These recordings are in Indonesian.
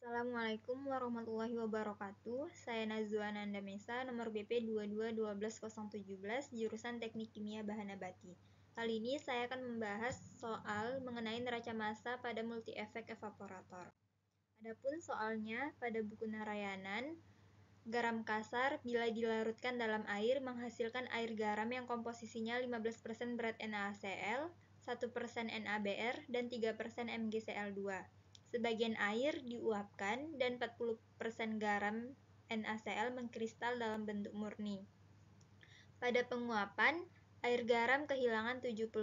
Assalamualaikum warahmatullahi wabarakatuh. Saya Nazwa Nanda Mesa, nomor BP 2212017, jurusan Teknik Kimia Bahan Nabati. Kali ini saya akan membahas soal mengenai neraca massa pada multi-efek evaporator. Adapun soalnya pada buku Narayanan, garam kasar bila dilarutkan dalam air menghasilkan air garam yang komposisinya 15% berat NaCl, 1% NaBr, dan 3% MgCl2. Sebagian air diuapkan dan 40% garam NaCl mengkristal dalam bentuk murni. Pada penguapan, air garam kehilangan 70%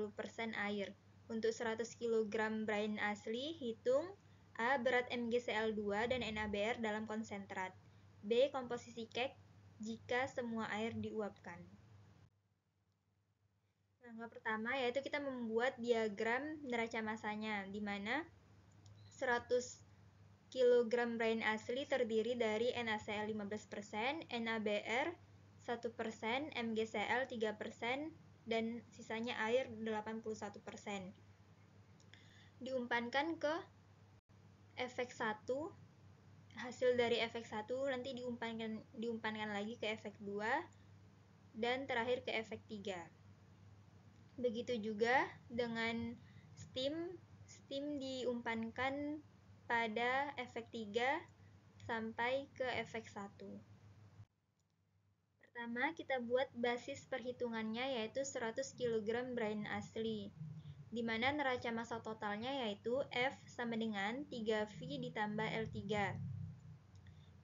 air. Untuk 100 kg brine asli, hitung A. Berat MgCl2 dan NaBr dalam konsentrat. B. Komposisi KEK jika semua air diuapkan. Langkah pertama yaitu kita membuat diagram neraca massanya, di mana 100 kg brine asli terdiri dari NaCl 15%, NaBr 1%, MgCl 3%, dan sisanya air 81%. Diumpankan ke efek 1. Hasil dari efek 1 nanti diumpankan lagi ke efek 2 dan terakhir ke efek 3. Begitu juga dengan steam diumpankan pada efek 3 sampai ke efek 1. Pertama, kita buat basis perhitungannya yaitu 100 kg brine asli, di mana neraca massa totalnya yaitu F sama dengan 3V ditambah L3,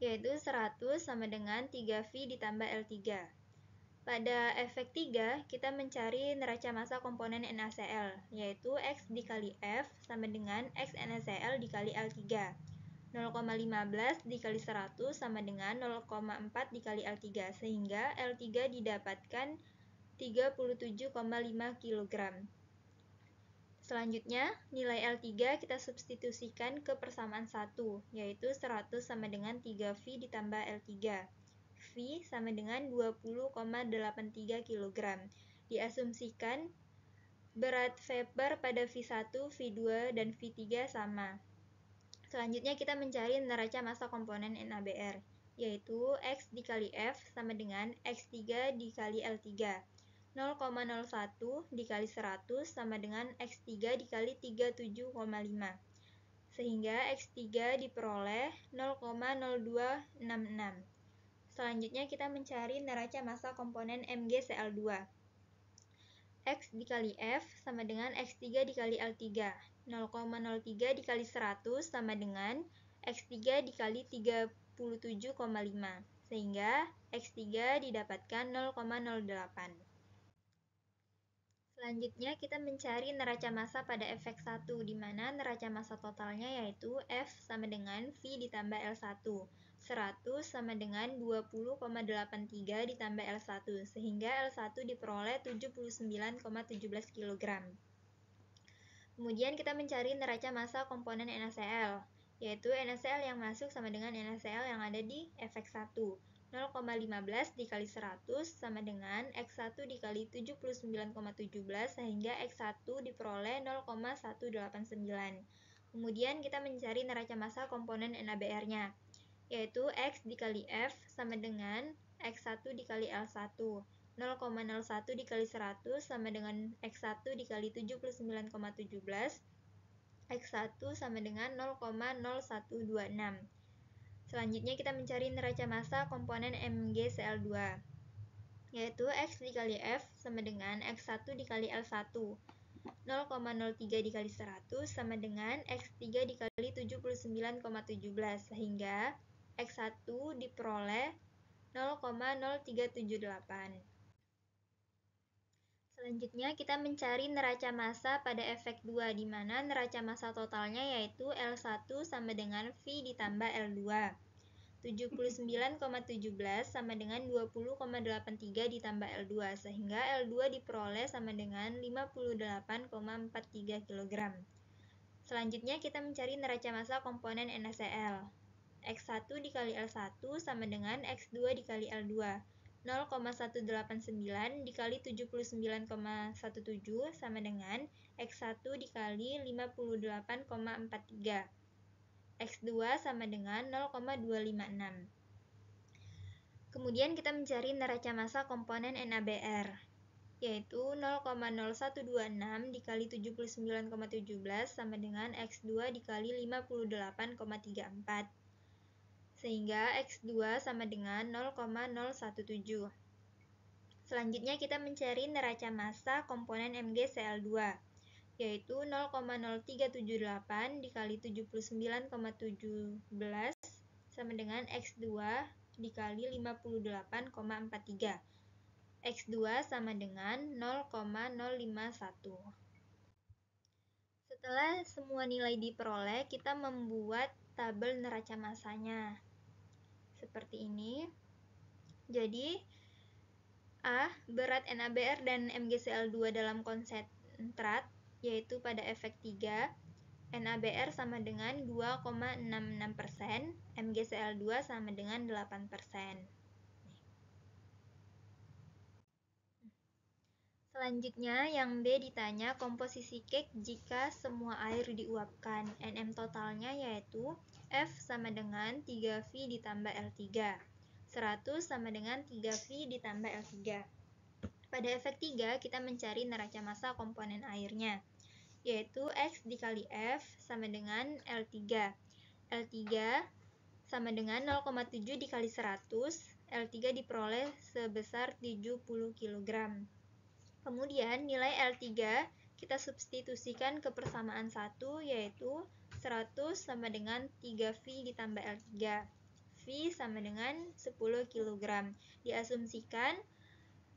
yaitu 100 sama dengan 3V ditambah L3. Pada efek 3, kita mencari neraca massa komponen NaCl, yaitu X dikali F sama dengan X NaCl dikali L3. 0,15 dikali 100 sama dengan 0,4 dikali L3, sehingga L3 didapatkan 37,5 kg. Selanjutnya, nilai L3 kita substitusikan ke persamaan 1, yaitu 100 sama dengan 3V ditambah L3. V sama dengan 20,83 kg. Diasumsikan berat vapor pada V1, V2, dan V3 sama. Selanjutnya kita mencari neraca massa komponen NaBr, yaitu X dikali F sama dengan X3 dikali L3. 0,01 dikali 100 sama dengan X3 dikali 37,5. Sehingga X3 diperoleh 0,0266. Selanjutnya kita mencari neraca massa komponen MgCl2. X dikali F sama dengan X3 dikali L3. 0,03 dikali 100 sama dengan X3 dikali 37,5. Sehingga X3 didapatkan 0,08. Selanjutnya kita mencari neraca massa pada efek 1, di mana neraca massa totalnya yaitu F sama dengan V ditambah L1. 100 sama dengan 20,83 ditambah L1, sehingga L1 diperoleh 79,17 kg. Kemudian kita mencari neraca massa komponen NaCl, yaitu NaCl yang masuk sama dengan NaCl yang ada di efek 1. 0,15 dikali 100 sama dengan X1 dikali 79,17, sehingga X1 diperoleh 0,189. Kemudian kita mencari neraca massa komponen NaBr-nya, yaitu X dikali F sama dengan X1 dikali L1. 0,01 dikali 100 sama dengan X1 dikali 79,17. X1 sama dengan 0,0126. Selanjutnya kita mencari neraca massa komponen MgCl2, yaitu X dikali F sama dengan X1 dikali L1. 0,03 dikali 100 sama dengan X3 dikali 79,17, sehingga X1 diperoleh 0,0378. Selanjutnya kita mencari neraca massa pada efek 2, di mana neraca massa totalnya yaitu L1 sama dengan V ditambah L2. 79,17 sama dengan 20,83 ditambah L2, sehingga L2 diperoleh sama dengan 58,43 kg. Selanjutnya kita mencari neraca massa komponen NaCl. X1 dikali L1 sama dengan X2 dikali L2. 0,189 dikali 79,17 sama dengan X1 dikali 58,43. X2 sama dengan 0,256. Kemudian kita mencari neraca massa komponen NaBr, yaitu 0,0126 dikali 79,17 sama dengan X2 dikali 58,34. Sehingga X2 sama dengan 0,017. Selanjutnya kita mencari neraca massa komponen MgCl2, yaitu 0,0378 dikali 79,17 sama dengan X2 dikali 58,43. X2 sama dengan 0,051. Setelah semua nilai diperoleh, kita membuat tabel neraca massanya. Seperti ini. Jadi, A. Berat NaBr dan MgCl2 dalam konsentrat, yaitu pada efek 3. NaBr sama dengan 2,66%, MgCl2 sama dengan 8%. Selanjutnya, yang B ditanya komposisi cake jika semua air diuapkan. NM totalnya yaitu F sama dengan 3V ditambah L3. 100 sama dengan 3V ditambah L3. Pada efek 3, kita mencari neraca massa komponen airnya, yaitu X dikali F sama dengan L3. L3 sama dengan 0,7 dikali 100, L3 diperoleh sebesar 70 kg. Kemudian nilai L3 kita substitusikan ke persamaan 1, yaitu 100 sama dengan 3V ditambah L3. V sama dengan 10 kg. Diasumsikan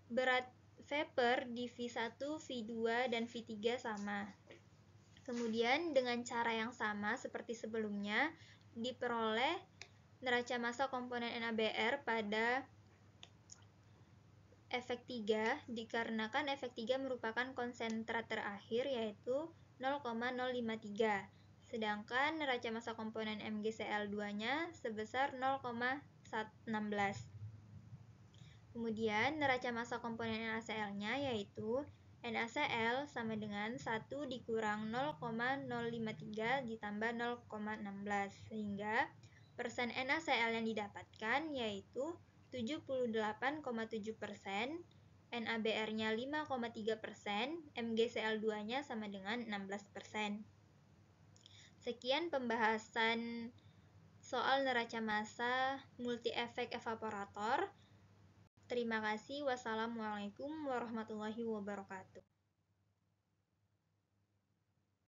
berat vapor di V1, V2, dan V3 sama. Kemudian dengan cara yang sama seperti sebelumnya, diperoleh neraca massa komponen NaBr pada efek 3, dikarenakan efek 3 merupakan konsentrat terakhir yaitu 0,053. Sedangkan neraca massa komponen MgCl2-nya sebesar 0,16. Kemudian neraca massa komponen NaCl-nya yaitu NaCl sama dengan 1 dikurang 0,053 ditambah 0,16, sehingga persen NaCl yang didapatkan yaitu 78,7%, NaBr-nya 5,3%, MgCl2-nya sama dengan 16%. Sekian pembahasan soal neraca massa multi-efek evaporator. Terima kasih. Wassalamualaikum warahmatullahi wabarakatuh.